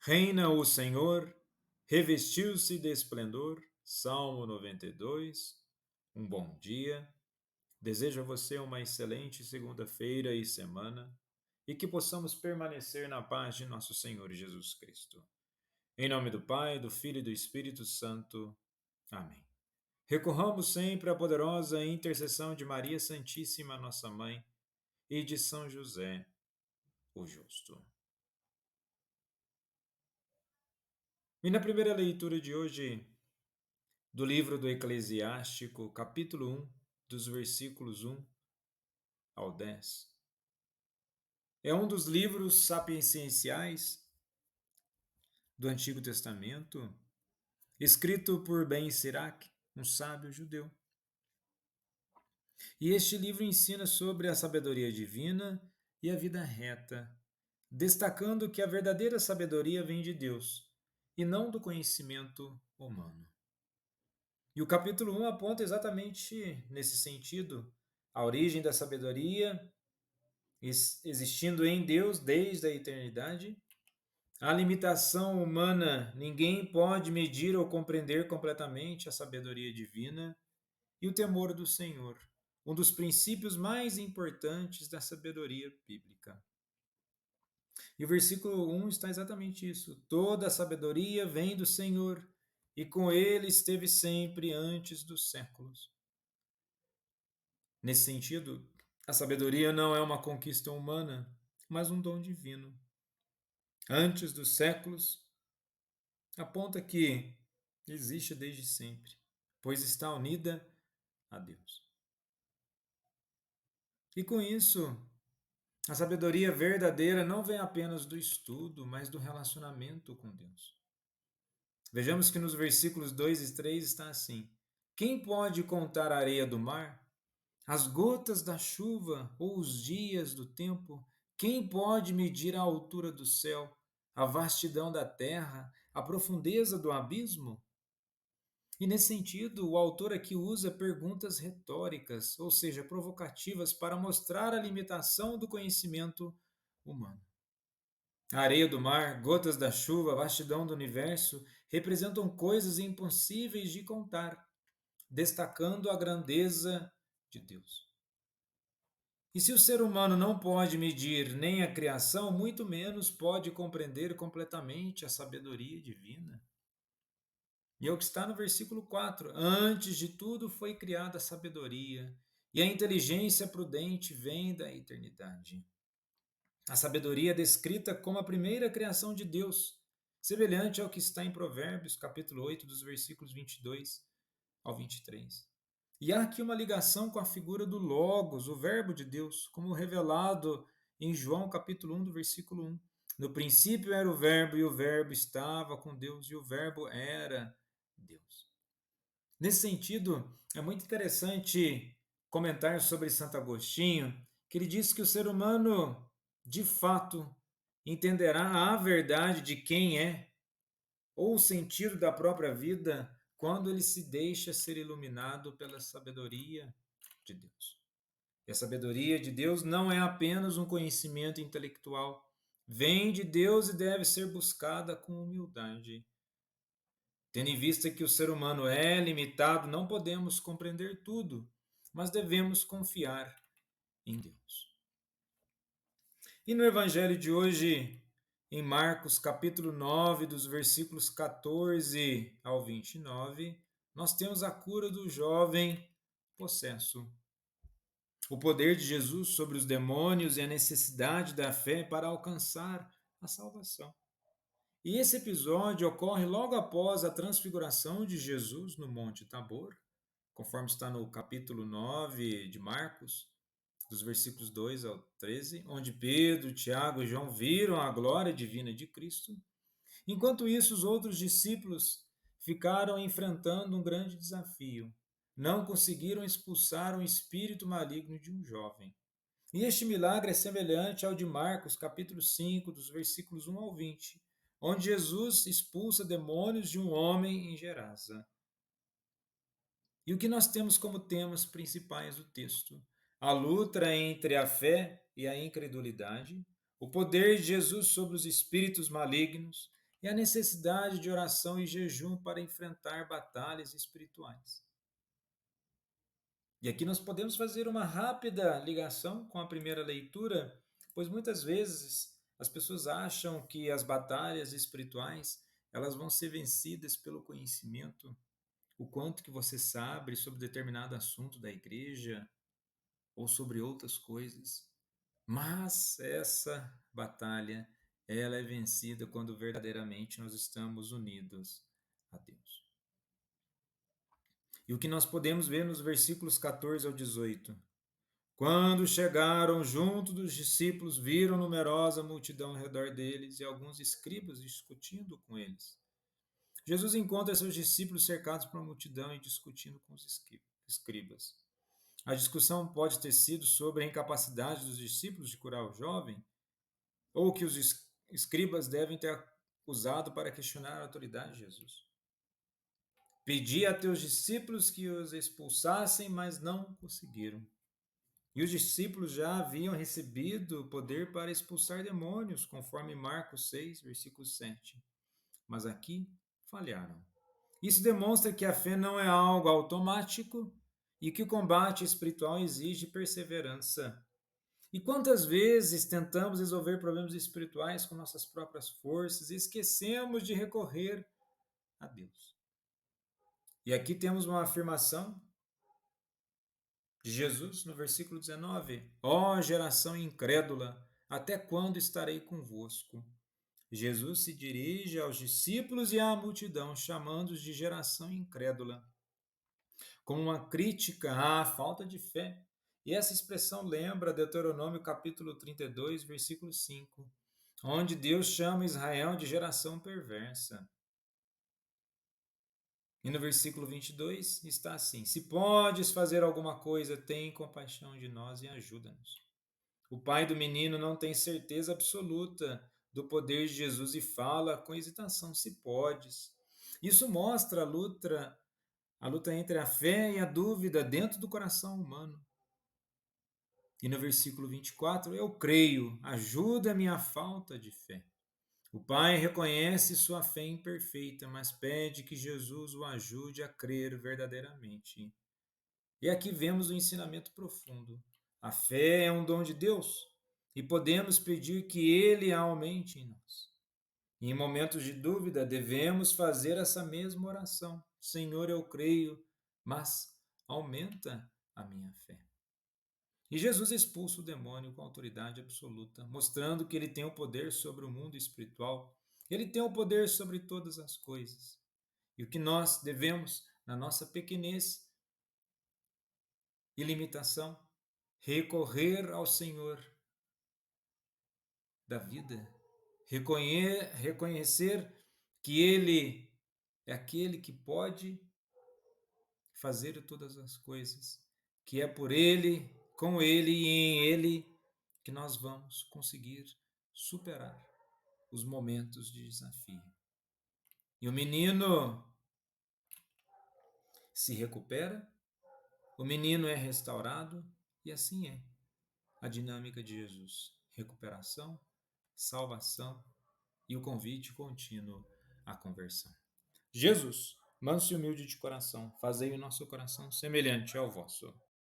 Reina o Senhor, revestiu-se de esplendor. Salmo 92. Um bom dia. Desejo a você uma excelente segunda-feira e semana e que possamos permanecer na paz de nosso Senhor Jesus Cristo. Em nome do Pai, do Filho e do Espírito Santo. Amém. Recorramos sempre à poderosa intercessão de Maria Santíssima, nossa Mãe, e de São José, o Justo. E na primeira leitura de hoje, do livro do Eclesiástico, capítulo 1, dos versículos 1 ao 10. É um dos livros sapienciais do Antigo Testamento, escrito por Ben Sirac, um sábio judeu. E este livro ensina sobre a sabedoria divina e a vida reta, destacando que a verdadeira sabedoria vem de Deus e não do conhecimento humano. E o capítulo 1 aponta exatamente nesse sentido, a origem da sabedoria existindo em Deus desde a eternidade. A limitação humana, ninguém pode medir ou compreender completamente a sabedoria divina. E o temor do Senhor, um dos princípios mais importantes da sabedoria bíblica. E o versículo 1 está exatamente isso. Toda a sabedoria vem do Senhor, e com ele esteve sempre antes dos séculos. Nesse sentido, a sabedoria não é uma conquista humana, mas um dom divino. Antes dos séculos, aponta que existe desde sempre, pois está unida a Deus. E com isso, a sabedoria verdadeira não vem apenas do estudo, mas do relacionamento com Deus. Vejamos que nos versículos 2 e 3 está assim: quem pode contar a areia do mar, as gotas da chuva ou os dias do tempo? Quem pode medir a altura do céu, a vastidão da terra, a profundeza do abismo? E nesse sentido, o autor aqui usa perguntas retóricas, ou seja, provocativas, para mostrar a limitação do conhecimento humano. A areia do mar, gotas da chuva, a vastidão do universo representam coisas impossíveis de contar, destacando a grandeza de Deus. E se o ser humano não pode medir nem a criação, muito menos pode compreender completamente a sabedoria divina. E é o que está no versículo 4. Antes de tudo foi criada a sabedoria, e a inteligência prudente vem da eternidade. A sabedoria é descrita como a primeira criação de Deus, semelhante ao que está em Provérbios, capítulo 8, dos versículos 22 ao 23. E há aqui uma ligação com a figura do Logos, o Verbo de Deus, como revelado em João, capítulo 1, do versículo 1. No princípio era o Verbo, e o Verbo estava com Deus, e o Verbo era Deus. Nesse sentido, é muito interessante comentar sobre Santo Agostinho, que ele diz que o ser humano, de fato, entenderá a verdade de quem é, ou o sentido da própria vida, quando ele se deixa ser iluminado pela sabedoria de Deus. E a sabedoria de Deus não é apenas um conhecimento intelectual, vem de Deus e deve ser buscada com humildade. Tendo em vista que o ser humano é limitado, não podemos compreender tudo, mas devemos confiar em Deus. E no Evangelho de hoje, em Marcos capítulo 9, dos versículos 14 ao 29, nós temos a cura do jovem possesso. O poder de Jesus sobre os demônios e a necessidade da fé para alcançar a salvação. E esse episódio ocorre logo após a transfiguração de Jesus no Monte Tabor, conforme está no capítulo 9 de Marcos, dos versículos 2 ao 13, onde Pedro, Tiago e João viram a glória divina de Cristo. Enquanto isso, os outros discípulos ficaram enfrentando um grande desafio. Não conseguiram expulsar um espírito maligno de um jovem. E este milagre é semelhante ao de Marcos, capítulo 5, dos versículos 1 ao 20, onde Jesus expulsa demônios de um homem em Gerasa. E o que nós temos como temas principais do texto? A luta entre a fé e a incredulidade, o poder de Jesus sobre os espíritos malignos e a necessidade de oração e jejum para enfrentar batalhas espirituais. E aqui nós podemos fazer uma rápida ligação com a primeira leitura, pois muitas vezes as pessoas acham que as batalhas espirituais, elas vão ser vencidas pelo conhecimento, o quanto que você sabe sobre determinado assunto da igreja ou sobre outras coisas. Mas essa batalha, ela é vencida quando verdadeiramente nós estamos unidos a Deus. E o que nós podemos ver nos versículos 14 ao 18. Quando chegaram junto dos discípulos, viram numerosa multidão ao redor deles e alguns escribas discutindo com eles. Jesus encontra seus discípulos cercados por uma multidão e discutindo com os escribas. A discussão pode ter sido sobre a incapacidade dos discípulos de curar o jovem, ou que os escribas devem ter usado para questionar a autoridade de Jesus. Pedi a teus discípulos que os expulsassem, mas não conseguiram. E os discípulos já haviam recebido poder para expulsar demônios, conforme Marcos 6, versículo 7. Mas aqui falharam. Isso demonstra que a fé não é algo automático e que o combate espiritual exige perseverança. E quantas vezes tentamos resolver problemas espirituais com nossas próprias forças e esquecemos de recorrer a Deus? E aqui temos uma afirmação de Jesus no versículo 19: Ó geração incrédula, até quando estarei convosco? Jesus se dirige aos discípulos e à multidão, chamando-os de geração incrédula, como uma crítica à falta de fé. E essa expressão lembra Deuteronômio capítulo 32, versículo 5, onde Deus chama Israel de geração perversa. E no versículo 22 está assim: Se podes fazer alguma coisa, tem compaixão de nós e ajuda-nos. O pai do menino não tem certeza absoluta do poder de Jesus e fala com hesitação: Se podes. Isso mostra a luta entre a fé e a dúvida dentro do coração humano. E no versículo 24: Eu creio, ajuda a minha falta de fé. O pai reconhece sua fé imperfeita, mas pede que Jesus o ajude a crer verdadeiramente. E aqui vemos o ensinamento profundo. A fé é um dom de Deus e podemos pedir que ele a aumente em nós. E em momentos de dúvida, devemos fazer essa mesma oração. Senhor, eu creio, mas aumenta a minha fé. E Jesus expulsa o demônio com autoridade absoluta, mostrando que ele tem o poder sobre o mundo espiritual. Ele tem o poder sobre todas as coisas. E o que nós devemos, na nossa pequenez e limitação, recorrer ao Senhor da vida, reconhecer que Ele é aquele que pode fazer todas as coisas, que é por Ele, com Ele e em Ele que nós vamos conseguir superar os momentos de desafio. E o menino se recupera, o menino é restaurado, e assim é a dinâmica de Jesus: recuperação, salvação e o convite contínuo à conversão. Jesus, manso e humilde de coração, fazei o nosso coração semelhante ao vosso.